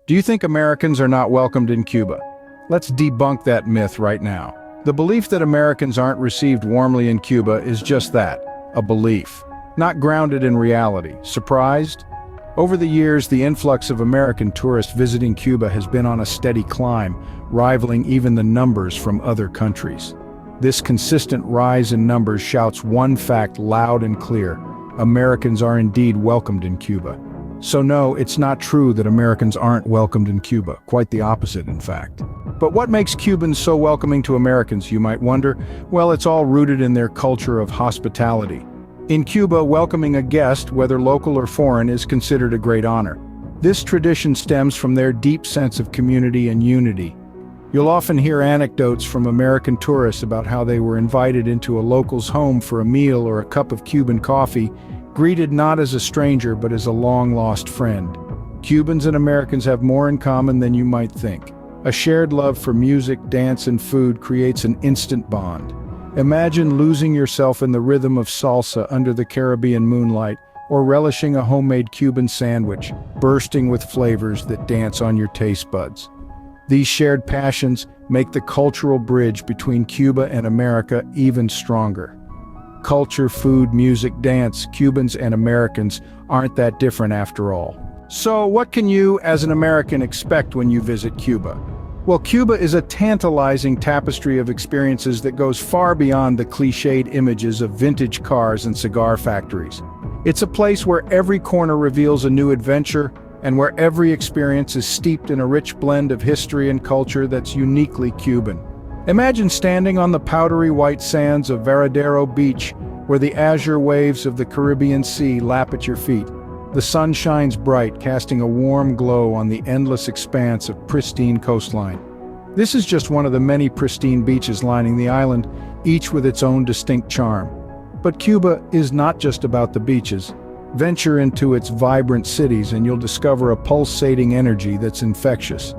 Do you think Americans are not welcomed in Cuba? Let's debunk that myth right now. The belief that Americans aren't received warmly in Cuba is just that, a belief, not grounded in reality. Surprised? Over the years, the influx of American tourists visiting Cuba has been on a steady climb, rivaling even the numbers from other countries. This consistent rise in numbers shouts one fact loud and clear: Americans are indeed welcomed in Cuba. So no, it's not true that Americans aren't welcomed in Cuba. Quite the opposite, in fact. But what makes Cubans so welcoming to Americans, you might wonder? Well, it's all rooted in their culture of hospitality. In Cuba, welcoming a guest, whether local or foreign, is considered a great honor. This tradition stems from their deep sense of community and unity. You'll often hear anecdotes from American tourists about how they were invited into a local's home for a meal or a cup of Cuban coffee, greeted not as a stranger but as a long-lost friend. Cubans and Americans have more in common than you might think. A shared love for music, dance, and food creates an instant bond. Imagine losing yourself in the rhythm of salsa under the Caribbean moonlight, or relishing a homemade Cuban sandwich, bursting with flavors that dance on your taste buds. These shared passions make the cultural bridge between Cuba and America even stronger. Culture, food, music, dance, Cubans and Americans aren't that different after all. So what can you, as an American, expect when you visit Cuba? Well, Cuba is a tantalizing tapestry of experiences that goes far beyond the cliched images of vintage cars and cigar factories. It's a place where every corner reveals a new adventure, and where every experience is steeped in a rich blend of history and culture that's uniquely Cuban. Imagine standing on the powdery white sands of Varadero Beach, where the azure waves of the Caribbean Sea lap at your feet. The sun shines bright, casting a warm glow on the endless expanse of pristine coastline. This is just one of the many pristine beaches lining the island, each with its own distinct charm. But Cuba is not just about the beaches. Venture into its vibrant cities and you'll discover a pulsating energy that's infectious.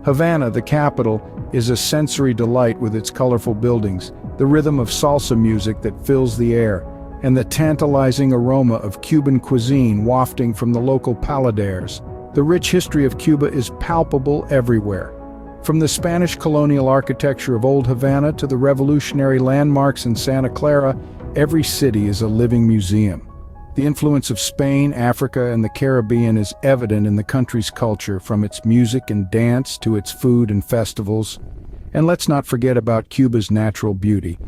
Havana, the capital, is a sensory delight with its colorful buildings, the rhythm of salsa music that fills the air, and the tantalizing aroma of Cuban cuisine wafting from the local paladeres. The rich history of Cuba is palpable everywhere. From the Spanish colonial architecture of Old Havana to the revolutionary landmarks in Santa Clara, every city is a living museum. The influence of Spain, Africa, and the Caribbean is evident in the country's culture, from its music and dance to its food and festivals. And let's not forget about Cuba's natural beauty.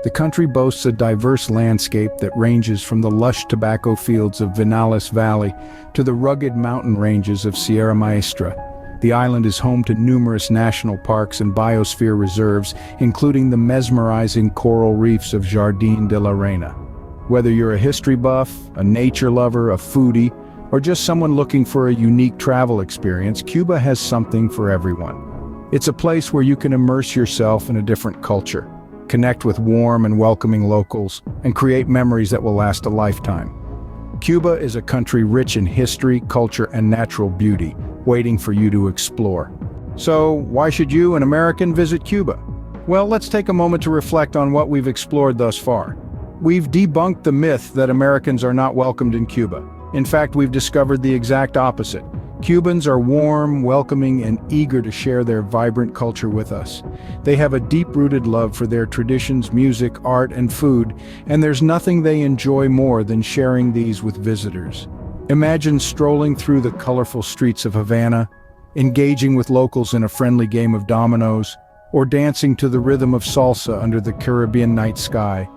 The country boasts a diverse landscape that ranges from the lush tobacco fields of Vinales Valley to the rugged mountain ranges of Sierra Maestra. The island is home to numerous national parks and biosphere reserves, including the mesmerizing coral reefs of Jardín de la Reina. Whether you're a history buff, a nature lover, a foodie, or just someone looking for a unique travel experience, Cuba has something for everyone. It's a place where you can immerse yourself in a different culture, connect with warm and welcoming locals, and create memories that will last a lifetime. Cuba is a country rich in history, culture, and natural beauty, waiting for you to explore. So, why should you, an American, visit Cuba? Well, let's take a moment to reflect on what we've explored thus far. We've debunked the myth that Americans are not welcomed in Cuba. In fact, we've discovered the exact opposite. Cubans are warm, welcoming, and eager to share their vibrant culture with us. They have a deep-rooted love for their traditions, music, art, and food, and there's nothing they enjoy more than sharing these with visitors. Imagine strolling through the colorful streets of Havana, engaging with locals in a friendly game of dominoes, or dancing to the rhythm of salsa under the Caribbean night sky.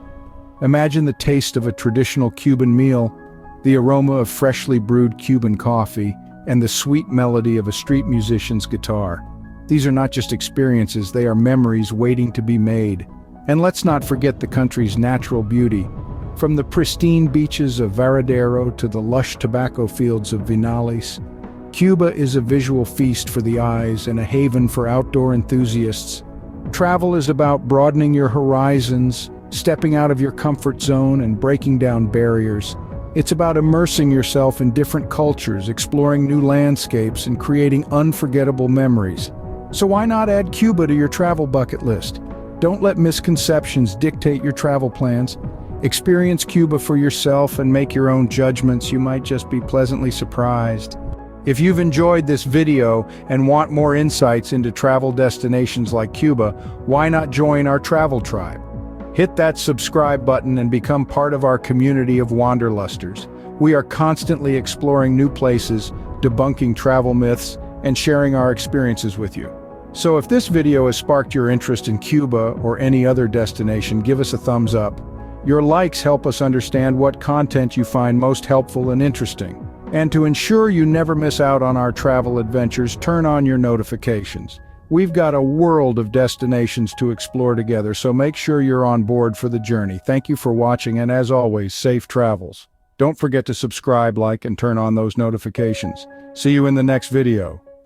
Imagine the taste of a traditional Cuban meal, the aroma of freshly brewed Cuban coffee, and the sweet melody of a street musician's guitar. These are not just experiences, they are memories waiting to be made. And let's not forget the country's natural beauty. From the pristine beaches of Varadero to the lush tobacco fields of Vinales, Cuba is a visual feast for the eyes and a haven for outdoor enthusiasts. Travel is about broadening your horizons, stepping out of your comfort zone and breaking down barriers. It's about immersing yourself in different cultures, exploring new landscapes, and creating unforgettable memories. So why not add Cuba to your travel bucket list? Don't let misconceptions dictate your travel plans. Experience Cuba for yourself and make your own judgments. You might just be pleasantly surprised. If you've enjoyed this video and want more insights into travel destinations like Cuba, why not join our travel tribe? Hit that subscribe button and become part of our community of wanderlusters. We are constantly exploring new places, debunking travel myths, and sharing our experiences with you. So if this video has sparked your interest in Cuba or any other destination, give us a thumbs up. Your likes help us understand what content you find most helpful and interesting. And to ensure you never miss out on our travel adventures, turn on your notifications. We've got a world of destinations to explore together, so make sure you're on board for the journey. Thank you for watching, and as always, safe travels. Don't forget to subscribe, like, and turn on those notifications. See you in the next video.